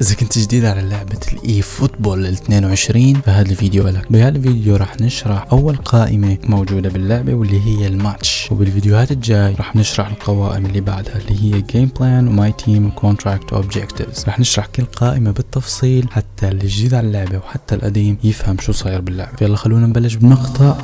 إذا كنت جديد على لعبة الإي فوتبول 22 فهذا الفيديو لك. بهذا الفيديو راح نشرح أول قائمة موجودة باللعبة واللي هي الماتش، وبالفيديوهات الجاي راح نشرح القوائم اللي بعدها اللي هي جيم بلان وماي تيم وكونتراكت وأوبجكتيفز. راح نشرح كل قائمة بالتفصيل حتى اللي جديد على اللعبة وحتى القديم يفهم شو صاير باللعبة. يلا خلونا نبلش بمقطع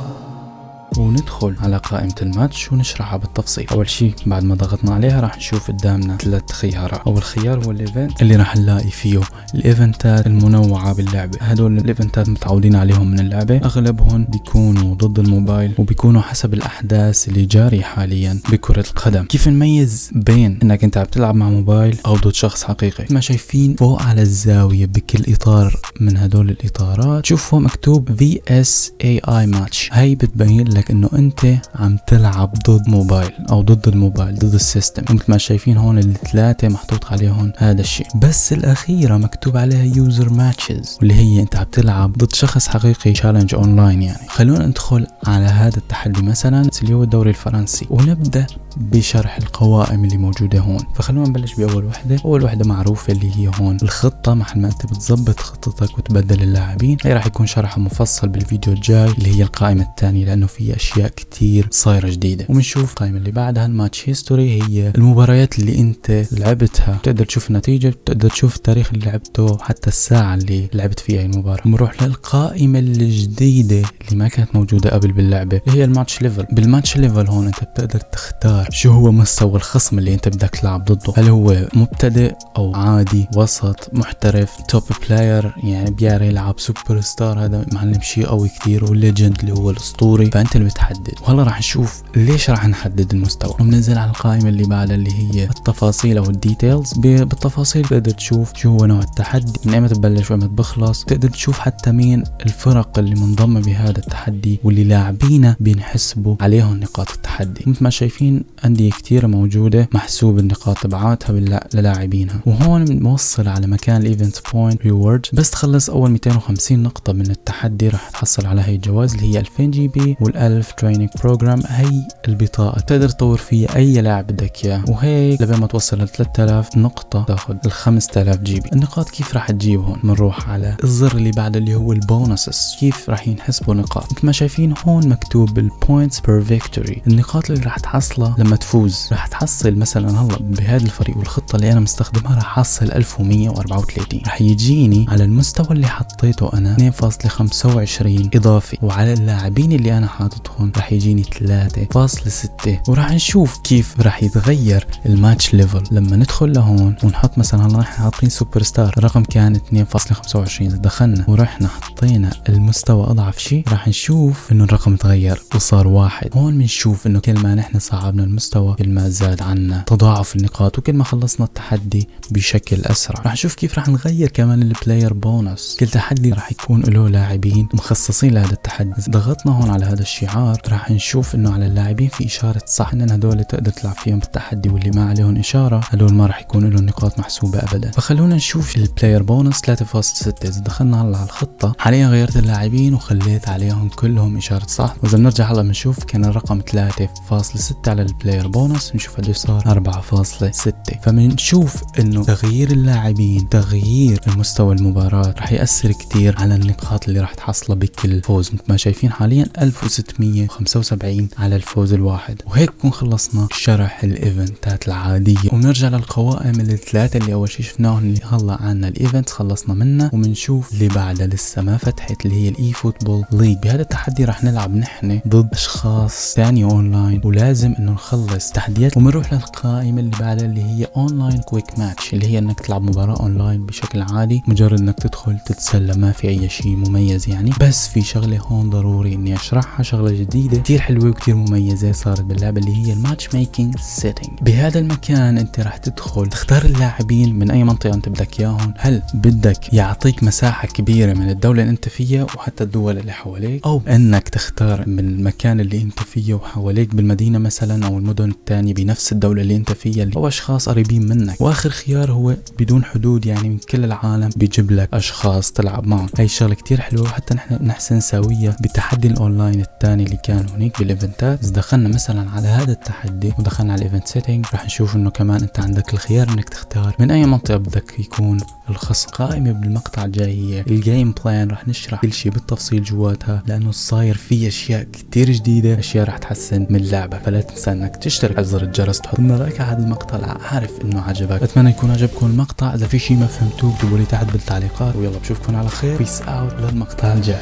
وندخل على قائمة الماتش ونشرحها بالتفصيل. أول شيء بعد ما ضغطنا عليها راح نشوف قدامنا 3 خيارات. أول خيار هو الإيفنت اللي راح نلاقي فيه الإيفنتات المنوعة باللعبة. هدول الإيفنتات متعودين عليهم من اللعبة، أغلبهم بيكونوا ضد الموبايل وبيكونوا حسب الأحداث اللي جاري حاليا بكرة القدم. كيف نميز بين إنك أنت عم تلعب مع موبايل أو ضد شخص حقيقي؟ ما شايفين فوق على الزاوية بكل إطار من هدول الإطارات شوفوا مكتوب VSAI ماتش. هاي بتبين لك انه انت عم تلعب ضد موبايل او ضد الموبايل، ضد السيستم. مثل ما شايفين هون الثلاثه محطوط عليهم هذا الشيء، بس الاخيره مكتوب عليها يوزر ماتشز واللي هي انت عم تلعب ضد شخص حقيقي، تشالنج اونلاين يعني. خلونا ندخل على هذا التحدي مثلا اللي هو الدوري الفرنسي ونبدا بشرح القوائم اللي موجوده هون. فخلونا نبلش باول وحده. اول وحده معروفه اللي هي هون الخطه، محل ما انت بتظبط خطتك وتبدل اللاعبين. هي راح يكون شرحها مفصل بالفيديو الجاي اللي هي القائمه الثانيه لانه في اشياء كتير صايره جديده. وبنشوف القائمه اللي بعدها الماتش هيستوري، هي المباريات اللي انت لعبتها، بتقدر تشوف النتيجه، بتقدر تشوف التاريخ اللي لعبته، حتى الساعه اللي لعبت فيها المباراه. بنروح للقائمه الجديده اللي ما كانت موجوده قبل باللعبه اللي هي الماتش ليفل. بالماتش ليفل هون انت بتقدر تختار شو هو مستوى الخصم اللي انت بدك تلعب ضده، هل هو مبتدئ او عادي، وسط، محترف، توب بلاير يعني بيعرف يلعب، سوبر ستار هذا معلم شيء قوي كثير، والليجند اللي هو الاسطوري. فانت اللي بتحدد. وهلا راح نشوف ليش راح نحدد المستوى. وبننزل على القائمه اللي بعدها اللي هي التفاصيل او الديتيلز. بالتفاصيل بتقدر تشوف شو هو نوع التحدي، من ايمتى تبلش وايمتى بخلص. تقدر تشوف حتى مين الفرق اللي منضمه بهذا التحدي واللي لاعبينه بينحسبوا عليهم نقاط التحدي. مثل ما شايفين أندية كتيرة موجودة محسوب النقاط تبعاتها للاعبينها. وهون بنوصل على مكان الايفنت بوينت ريورد. بس تخلص اول 250 نقطة من التحدي راح تحصل على هي الجوائز اللي هي 2000 جي بي وال1000 تريننج بروجرام. هي البطاقة تقدر تطور فيها اي لاعب بدك اياه، وهيك لبين ما توصل ل 3000 نقطة تاخذ ال 5000 جي بي. النقاط كيف راح تجيبهم؟ بنروح على الزر اللي بعده اللي هو البونسز، كيف راح ينحسبوا نقاط. مثل ما شايفين هون مكتوب البوينتس بير فيكتوري، النقاط اللي راح تحصلها لما تفوز. راح تحصل مثلا هلا بهذا الفريق والخطة اللي انا مستخدمها راح احصل 1134. راح يجيني على المستوى اللي حطيته انا 2.25 اضافي، وعلى اللاعبين اللي انا حاططهم راح يجيني 3.6. وراح نشوف كيف راح يتغير الماتش ليفل لما ندخل لهون ونحط مثلا هلا راح حاطين سوبر ستار، الرقم كان 2.25. دخلنا ورحنا حطينا المستوى اضعف شيء راح نشوف انه الرقم تغير وصار 1. هون بنشوف انه كل ما نحن صعبنا المستوى كل ما زاد عنا تضاعف النقاط، وكل ما خلصنا التحدي بشكل اسرع. راح نشوف كيف راح نغير كمان البلاير بونس. كل تحدي راح يكون له لاعبين مخصصين لهذا التحدي. اذا ضغطنا هون على هذا الشعار راح نشوف انه على اللاعبين في اشاره صح، ان هدول تقدر تلعب فيهم بالتحدي، واللي ما عليهم اشاره هدول ما راح يكون لهم نقاط محسوبه ابدا. فخلونا نشوف البلاير بونس 3.6. اذا دخلنا هلا على الخطه حاليا غيرت اللاعبين وخليت عليهم كلهم اشاره صح. واذا بنرجع هلا بنشوف كان الرقم 3.6 على البلاير بونس، نشوف قديش صار 4.6. فبنشوف انه تغيير اللاعبين، تغيير المستوى المباراة راح يأثر كتير على النقاط اللي راح تحصلها بكل فوز. مثل ما شايفين حاليا 1675 على الفوز الواحد. وهيك بكون خلصنا شرح الايفنتات العادية. وبنرجع للقوائم الثلاثة اللي اول شيء شفناهم اللي هلا عنا الايفنت خلصنا منها. وبنشوف اللي بعدها لسه ما فتحت اللي هي الاي فوتبول ليج. بهذا التحدي راح نلعب نحن ضد اشخاص ثاني اونلاين، ولازم انه نخلص تحديات. وبنروح للقائمة اللي بعدها اللي هي اونلاين كويك ماتش، اللي هي انك تلعب مباراة اونلاين بشكل عادي، مجرد انك تدخل تتسلى، ما في اي شيء مميز يعني. بس في شغلة هون ضروري اني اشرحها، شغلة جديدة كتير حلوة وكتير مميزة صارت باللعبة اللي هي الماتش ميكينج سيتنج. بهذا المكان انت راح تدخل تختار اللاعبين من اي منطقة انت بدك اياهم. هل بدك يعطيك مساحة كبيرة من الدولة اللي انت فيها وحتى الدول اللي حواليك، او انك تختار من المكان اللي انت فيه وحواليك بالمدينة مثلا او المدن الثانية بنفس الدولة اللي انت فيها او اشخاص قريبين منك. واخر خيار هو بدون حدود، يعني من كل العالم بيجيب لك اشخاص تلعب معهم. هاي الشغلة كتير حلوة وحتى نحن نحسن نسويها بتحدي الاونلاين التاني الثاني اللي كانوا هنيك بالايفنتات. اذا دخلنا مثلا على هذا التحدي ودخلنا على الايفنت سيتنج راح نشوف انه كمان انت عندك الخيار انك تختار من اي منطقة بدك يكون الخصم. قائمة بالمقطع الجاي هي الجيم بلان، راح نشرح كل شيء بالتفصيل جواتها لانه صاير في اشياء كتير جديدة، اشياء راح تحسن من اللعبة. فلا تنسى انك تشترك على زر الجرس، تحط لنا رايك على هذا المقطع، عارف انه عجبك. اتمنى يكون عجبكم المقطع. اذا في شيء ما فهمتوه اكتبوا لي تحت بالتعليقات، ويلا بشوفكم على خير. بيس اوت للمقطع الجاي.